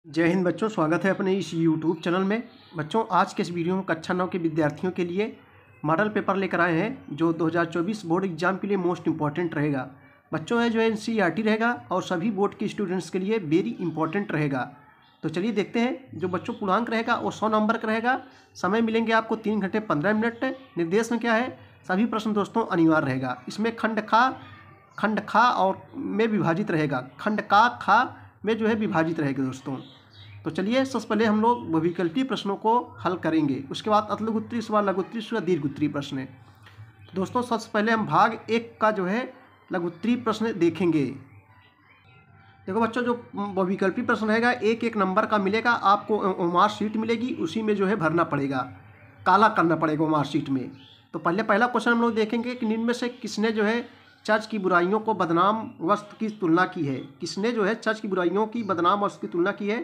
जय हिंद बच्चों, स्वागत है अपने इस YouTube चैनल में। बच्चों, आज के इस वीडियो में कक्षा 9 के विद्यार्थियों के लिए मॉडल पेपर लेकर आए हैं जो 2024 बोर्ड एग्जाम के लिए मोस्ट इंपॉर्टेंट रहेगा। बच्चों, जो है NCERT रहेगा और सभी बोर्ड के स्टूडेंट्स के लिए वेरी इंपॉर्टेंट रहेगा। तो चलिए देखते हैं। जो बच्चों पूर्णांक रहेगा वो 100 नंबर का रहेगा। समय मिलेंगे आपको 3 घंटे 15 मिनट। निर्देश में क्या है, सभी प्रश्न दोस्तों अनिवार्य रहेगा। इसमें खंड खा और में विभाजित रहेगा, खंड का खा में जो है विभाजित रहेगा दोस्तों। तो चलिए सबसे पहले हम लोग बहुविकल्पीय प्रश्नों को हल करेंगे, उसके बाद अतलघु उत्तरीय सवाल, लघु उत्तरीय सवाल, दीर्घ उत्तरीय प्रश्न है। तो दोस्तों सबसे पहले हम भाग 1 का जो है लघु उत्तरीय प्रश्न देखेंगे। देखो बच्चों, जो बहुविकल्पीय प्रश्न रहेगा एक एक नंबर का मिलेगा आपको। मार्कशीट मिलेगी, उसी में जो है भरना पड़ेगा, काला करना पड़ेगा मार्कशीट में। तो पहला क्वेश्चन हम लोग देखेंगे कि निम्न में से किसने जो है चर्च की बुराइयों को बदनाम वस्तु की तुलना की है। किसने जो है चर्च की बुराइयों की बदनाम वस्तु की तुलना की है।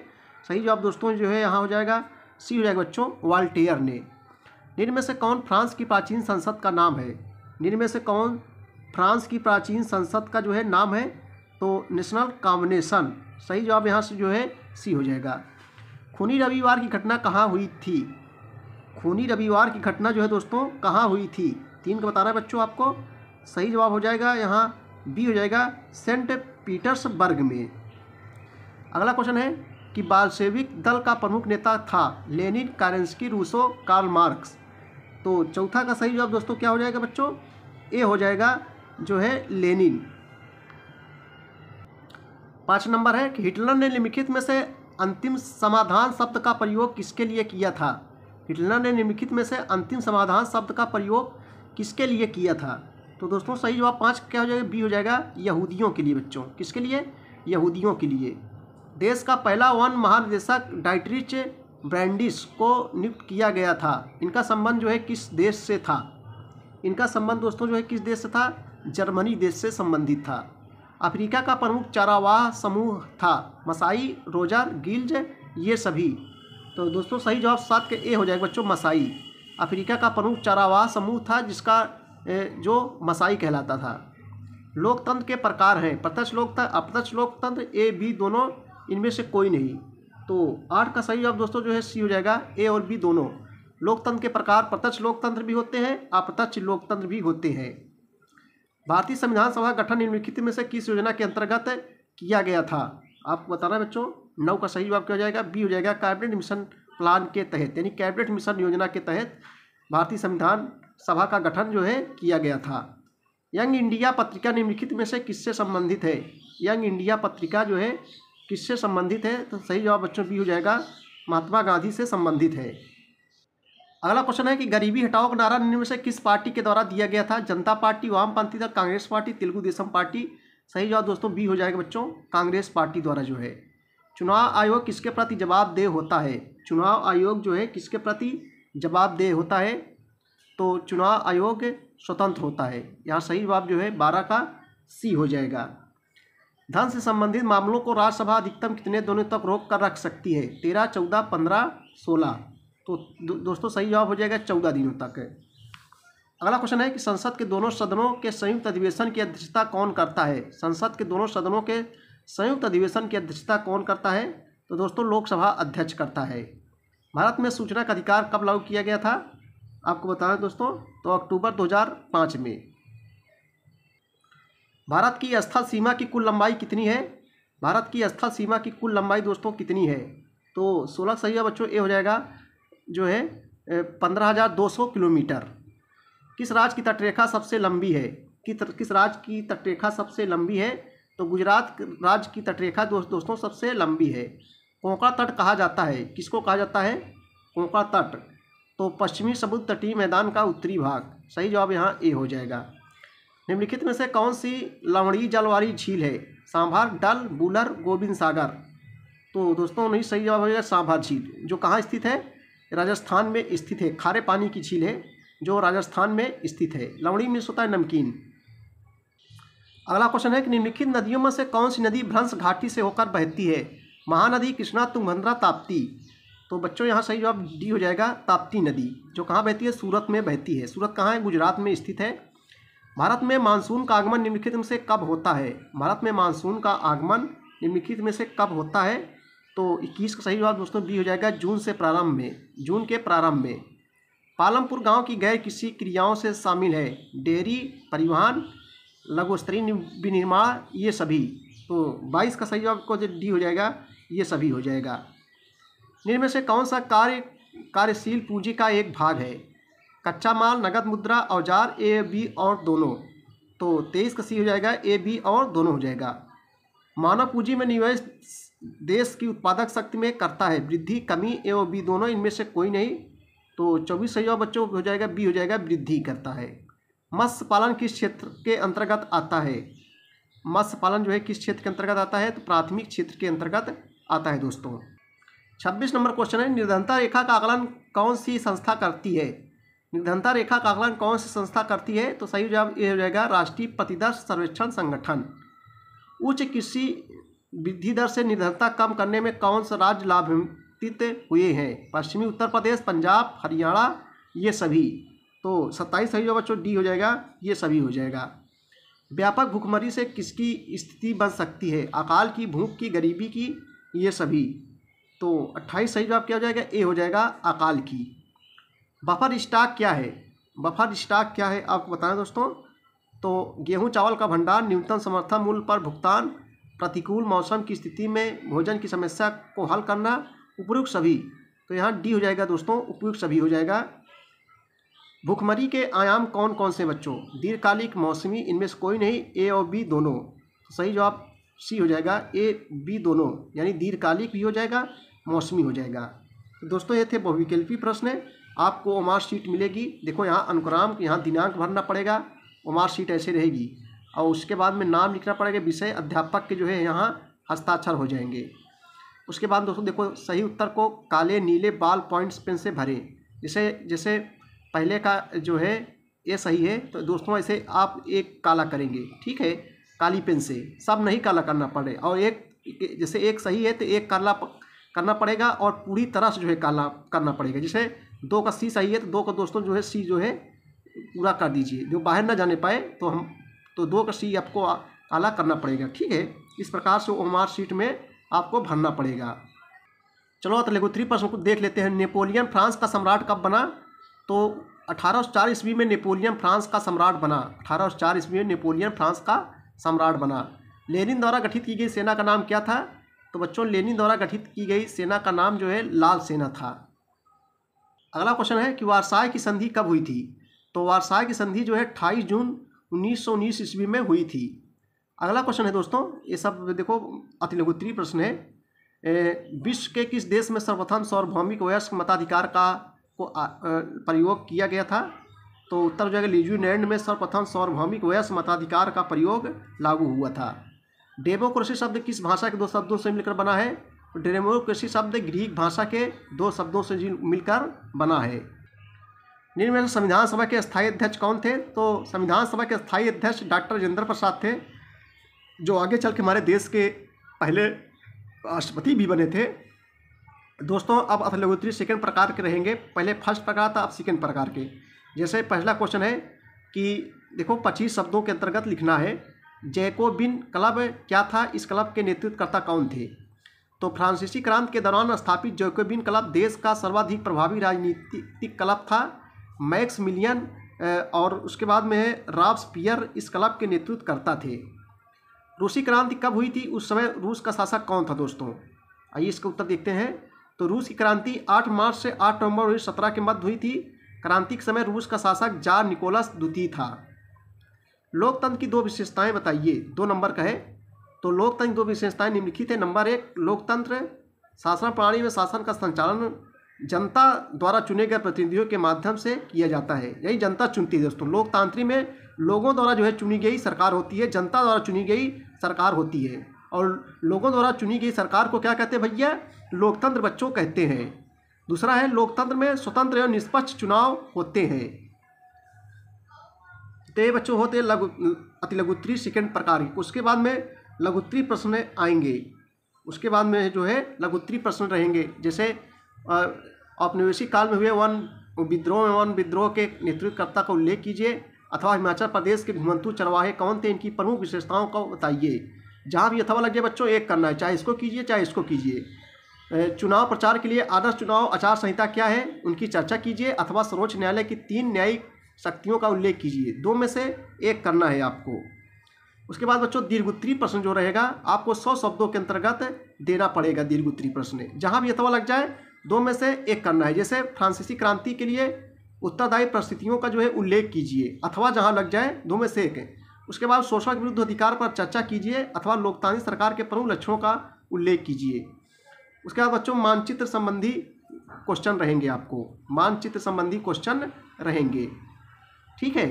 सही जवाब दोस्तों जो है यहाँ हो जाएगा सी हो जाएगा बच्चों, वॉल्टेयर ने। निम्न में से कौन फ्रांस की प्राचीन संसद का नाम है। निम्न में से कौन फ्रांस की प्राचीन संसद का जो है नाम है, तो नेशनल कन्वेंशन। सही जवाब यहाँ से जो है सी हो जाएगा। खूनी रविवार की घटना कहाँ हुई थी। खूनी रविवार की घटना जो है दोस्तों कहाँ हुई थी, 3 का बता रहा है बच्चों आपको। सही जवाब हो जाएगा यहाँ बी हो जाएगा, सेंट पीटर्सबर्ग में। अगला क्वेश्चन है कि बाल्शेविक दल का प्रमुख नेता था लेनिन, केरेंस्की, रूसो, कार्ल मार्क्स। तो चौथा का सही जवाब दोस्तों क्या हो जाएगा बच्चों, ए हो जाएगा जो है लेनिन। 5 नंबर है कि हिटलर ने निम्नलिखित में से अंतिम समाधान शब्द का प्रयोग किसके लिए किया था। हिटलर ने निम्नलिखित में से अंतिम समाधान शब्द का प्रयोग किसके लिए किया था। तो दोस्तों सही जवाब 5 क्या हो जाएगा, बी हो जाएगा, यहूदियों के लिए बच्चों। किसके लिए, यहूदियों के लिए। देश का पहला वन महानिदेशक डाइटरिच ब्रैंडिस को नियुक्त किया गया था। इनका संबंध जो है किस देश से था। इनका संबंध दोस्तों जो है किस देश से था, जर्मनी देश से संबंधित था। अफ्रीका का प्रमुख चारावाह समूह था मसाई, रोजर, गिल्ज, ये सभी। तो दोस्तों सही जवाब 7 के ए हो जाएगा बच्चों, मसाई। अफ्रीका का प्रमुख चारावाह समूह था जिसका जो मसाई कहलाता था। लोकतंत्र के प्रकार हैं प्रत्यक्ष लोकतंत्र, अप्रत्यक्ष लोकतंत्र, ए बी दोनों, इनमें से कोई नहीं। तो 8 का सही जवाब दोस्तों जो है सी हो जाएगा, ए और बी दोनों। लोकतंत्र के प्रकार प्रत्यक्ष लोकतंत्र भी होते हैं, अप्रत्यक्ष लोकतंत्र भी होते हैं। भारतीय संविधान सभा का गठन निम्नलिखित में से किस योजना के अंतर्गत किया गया था। आपको बताना है बच्चों, 9 का सही जवाब क्या हो जाएगा, बी हो जाएगा, कैबिनेट मिशन प्लान के तहत, यानी कैबिनेट मिशन योजना के तहत भारतीय संविधान सभा का गठन जो है किया गया था। यंग इंडिया पत्रिका निम्नलिखित में से किससे संबंधित है। यंग इंडिया पत्रिका जो है किससे संबंधित है, तो सही जवाब बच्चों बी हो जाएगा, महात्मा गांधी से संबंधित है। अगला क्वेश्चन है कि गरीबी हटाओ का नारा निम्न में से किस पार्टी के द्वारा दिया गया था। जनता पार्टी, वामपंथी दल, कांग्रेस पार्टी, तेलुगु देशम पार्टी। सही जवाब दोस्तों बी हो जाएगा बच्चों, कांग्रेस पार्टी द्वारा जो है। चुनाव आयोग किसके प्रति जवाबदेह होता है। चुनाव आयोग जो है किसके प्रति जवाबदेह होता है, तो चुनाव आयोग स्वतंत्र होता है। यहाँ सही जवाब जो है 12 का सी हो जाएगा। धन से संबंधित मामलों को राज्यसभा अधिकतम कितने दिनों तक रोक कर रख सकती है। 13, 14, 15, 16। तो दोस्तों सही जवाब हो जाएगा 14 दिनों तक है। अगला क्वेश्चन है कि संसद के दोनों सदनों के संयुक्त अधिवेशन की अध्यक्षता कौन करता है। संसद के दोनों सदनों के संयुक्त अधिवेशन की अध्यक्षता कौन करता है, तो दोस्तों लोकसभा अध्यक्ष करता है। भारत में सूचना का अधिकार कब लागू किया गया था, आपको बताना है दोस्तों, तो अक्टूबर 2005 में। भारत की स्थल सीमा की कुल लंबाई कितनी है। भारत की स्थल सीमा की कुल लंबाई दोस्तों कितनी है, तो 16 सही है बच्चों, ए हो जाएगा जो है 15,200 किलोमीटर। किस राज्य की तटरेखा सबसे लंबी है। किस राज्य की तटरेखा सबसे लंबी है, तो गुजरात राज्य की तटरेखा दोस्तों सबसे लंबी है। कोंकण तट कहा जाता है, किसको कहा जाता है, कोंकण तट, तो पश्चिमी समुद्र तटीय मैदान का उत्तरी भाग। सही जवाब यहाँ ए हो जाएगा। निम्नलिखित में से कौन सी लवणीय जल वाली झील है। सांभर, डल, बुलर, गोविंद सागर। तो दोस्तों नहीं, सही जवाब हो जाएगा सांभर झील, जो कहाँ स्थित है, राजस्थान में स्थित है। खारे पानी की झील है जो राजस्थान में स्थित है। लवणीय मीन्स होता है नमकीन। अगला क्वेश्चन है कि निम्नलिखित नदियों में से कौन सी नदी भ्रंश घाटी से होकर बहती है। महानदी, कृष्णा, तुंगभद्रा, ताप्ती। तो बच्चों यहाँ सही जवाब डी हो जाएगा, ताप्ती नदी, जो कहाँ बहती है, सूरत में बहती है। सूरत कहाँ है, गुजरात में स्थित है। भारत में मानसून का आगमन निम्नलिखित में से कब होता है। भारत में मानसून का आगमन निम्नलिखित में से कब होता है, तो 21 का सही जवाब दोस्तों बी हो जाएगा, जून से प्रारंभ में, जून के प्रारंभ में। पालमपुर गांव की गैर कृषि क्रियाओं से शामिल है डेयरी, परिवहन, लघु स्तरीय विनिर्माण, ये सभी। तो 22 का सही जवाब को डी हो जाएगा, ये सभी हो जाएगा। निम्न में से कौन सा कार्यशील पूंजी का एक भाग है? कच्चा माल, नगद मुद्रा, औजार, ए, बी और दोनों। तो 23 का सी हो जाएगा, ए, बी और दोनों हो जाएगा। मानव पूंजी में निवेश देश की उत्पादक शक्ति में करता है वृद्धि, कमी, ए और बी दोनों, इनमें से कोई नहीं। तो 24 सही जवाब बच्चों हो जाएगा, बी हो जाएगा, वृद्धि करता है। मत्स्य पालन किस क्षेत्र के अंतर्गत आता है? मत्स्य पालन जो है किस क्षेत्र के अंतर्गत आता है? तो प्राथमिक क्षेत्र के अंतर्गत आता है दोस्तों। 26 नंबर क्वेश्चन है, निर्धनता रेखा का आकलन कौन सी संस्था करती है? निर्धनता रेखा का आकलन कौन सी संस्था करती है? तो सही जवाब ये हो जाएगा, राष्ट्रीय प्रतिदर्श सर्वेक्षण संगठन। उच्च कृषि वृद्धि दर से निर्धनता कम करने में कौन सा राज्य लाभान्वित हुए हैं? पश्चिमी उत्तर प्रदेश, पंजाब, हरियाणा, ये सभी। तो 27 सही जवाब बच्चों डी हो जाएगा, ये सभी हो जाएगा। व्यापक भूखमरी से किसकी स्थिति बन सकती है? अकाल की, भूख की, गरीबी की, ये सभी। तो 28 सही जवाब क्या हो जाएगा? ए हो जाएगा, अकाल की। बफर स्टॉक क्या है? बफर स्टॉक क्या है आपको बताएं दोस्तों। तो गेहूं चावल का भंडार, न्यूनतम समर्थन मूल्य पर भुगतान, प्रतिकूल मौसम की स्थिति में भोजन की समस्या को हल करना, उपयुक्त सभी। तो यहाँ डी हो जाएगा दोस्तों, उपयुक्त सभी हो जाएगा। भूखमरी के आयाम कौन कौन से बच्चों? दीर्घकालिक, मौसमी, इनमें से कोई नहीं, ए और बी दोनों। तो सही जवाब सी हो जाएगा, ए, बी दोनों, यानी दीर्घकालिक भी हो जाएगा, मौसमी हो जाएगा। तो दोस्तों ये थे बहुविकल्पी प्रश्न। आपको ओमार शीट मिलेगी। देखो यहाँ अनुक्रम, यहाँ दिनांक भरना पड़ेगा, ओमार शीट ऐसे रहेगी, और उसके बाद में नाम लिखना पड़ेगा, विषय, अध्यापक के जो है यहाँ हस्ताक्षर हो जाएंगे। उसके बाद दोस्तों देखो सही उत्तर को काले नीले बाल पॉइंट्स पेन से भरें। जैसे पहले का जो है ये सही है, तो दोस्तों ऐसे आप एक काला करेंगे, ठीक है, काली पेन से, सब नहीं काला करना पड़े। और एक जैसे एक सही है तो एक काला करना पड़ेगा, और पूरी तरह से जो है काला करना पड़ेगा। जैसे 2 का सी सही है तो 2 का दोस्तों जो है सी जो है पूरा कर दीजिए, जो बाहर ना जाने पाए। तो 2 का सी आपको काला करना पड़ेगा, ठीक है। इस प्रकार से ओमार शीट में आपको भरना पड़ेगा। चलो तो लघुत्तरी प्रश्न को देख लेते हैं। नेपोलियन फ्रांस का सम्राट कब बना? तो 1804 ईस्वी में नेपोलियन फ्रांस का सम्राट बना। 1804 ईस्वी में नेपोलियन फ्रांस का सम्राट बना। लेनिन द्वारा गठित की गई सेना का नाम क्या था? तो बच्चों लेनिन द्वारा गठित की गई सेना का नाम जो है लाल सेना था। अगला क्वेश्चन है कि वारसाई की संधि कब हुई थी? तो वारसाई की संधि जो है 28 जून 1919 ईस्वी में हुई थी। अगला क्वेश्चन है दोस्तों, ये सब देखो अति लघुत्तरी प्रश्न है। विश्व के किस देश में सर्वप्रथम सार्वभौमिक वयस्क मताधिकार का प्रयोग किया गया था? तो उत्तर हो जाएगा न्यूजीलैंड में सर्वप्रथम सार्वभौमिक वयस्क मताधिकार का प्रयोग लागू हुआ था। डेमोक्रेसी शब्द किस भाषा के 2 शब्दों से मिलकर बना है? तो डेमोक्रेसी शब्द ग्रीक भाषा के 2 शब्दों से मिलकर बना है। निम्न में संविधान सभा के स्थायी अध्यक्ष कौन थे? तो संविधान सभा के स्थायी अध्यक्ष डॉक्टर राजेंद्र प्रसाद थे, जो आगे चल के हमारे देश के पहले राष्ट्रपति भी बने थे। दोस्तों अब अति लघुत्तरी सेकंड प्रकार के रहेंगे। पहले फर्स्ट प्रकार था, अब सेकंड प्रकार के। जैसे पहला क्वेश्चन है कि देखो 25 शब्दों के अंतर्गत लिखना है। जैकोबिन क्लब क्या था? इस क्लब के नेतृत्वकर्ता कौन थे? तो फ्रांसीसी क्रांति के दौरान स्थापित जैकोबिन क्लब देश का सर्वाधिक प्रभावी राजनीतिक क्लब था। मैक्समिलियन और उसके बाद में रॉबस्पियर इस क्लब के नेतृत्वकर्ता थे। रूसी क्रांति कब हुई थी? उस समय रूस का शासक कौन था दोस्तों? आइए इसका उत्तर देखते हैं। तो रूस की क्रांति 8 मार्च से 8 नवंबर 1917 के मध्य हुई थी। क्रांति के समय रूस का शासक जार निकोलस द्वितीय था। लोकतंत्र की 2 विशेषताएं बताइए। 2 नंबर का है। तो लोकतंत्र की 2 विशेषताएं निम्नलिखित है। नंबर 1, लोकतंत्र शासन प्रणाली में शासन का संचालन जनता द्वारा चुने गए प्रतिनिधियों के माध्यम से किया जाता है, यही जनता चुनती है दोस्तों। लोकतांत्रिक में लोगों द्वारा जो है चुनी गई सरकार होती है, जनता द्वारा चुनी गई सरकार होती है। और लोगों द्वारा चुनी गई सरकार को क्या कहते हैं भैया? लोकतंत्र बच्चों कहते हैं। दूसरा है लोकतंत्र में स्वतंत्र एवं निष्पक्ष चुनाव होते हैं। तो ये बच्चों होते हैं अति लघुत्तरी सेकंड प्रकार की। उसके बाद में लघुत्तरी प्रश्न आएंगे। उसके बाद में जो है लघुत्तरी प्रश्न रहेंगे। जैसे औपनिवेशिक काल में हुए वन विद्रोह के नेतृत्वकर्ता का उल्लेख कीजिए, अथवा हिमाचल प्रदेश के घुमंतू चरवाहे कौन थे, इनकी प्रमुख विशेषताओं को बताइए। जहाँ भी अथवा लग जाए बच्चों एक करना है, चाहे इसको कीजिए चाहे इसको कीजिए। चुनाव प्रचार के लिए आदर्श चुनाव आचार संहिता क्या है, उनकी चर्चा कीजिए अथवा सर्वोच्च न्यायालय की 3 न्यायिक शक्तियों का उल्लेख कीजिए। 2 में से एक करना है आपको। उसके बाद बच्चों दीर्घोत्तरी प्रश्न जो रहेगा आपको 100 शब्दों के अंतर्गत देना पड़ेगा। दीर्घोत्तरी प्रश्न जहाँ भी अथवा लग जाए 2 में से एक करना है। जैसे फ्रांसीसी क्रांति के लिए उत्तरदायी परिस्थितियों का जो है उल्लेख कीजिए अथवा जहाँ लग जाए 2 में से एक है। उसके बाद शोषण के विरुद्ध अधिकार पर चर्चा कीजिए अथवा लोकतांत्रिक सरकार के प्रमुख लक्ष्यों का उल्लेख कीजिए। उसके बाद बच्चों मानचित्र संबंधी क्वेश्चन रहेंगे, आपको मानचित्र संबंधी क्वेश्चन रहेंगे। ठीक है।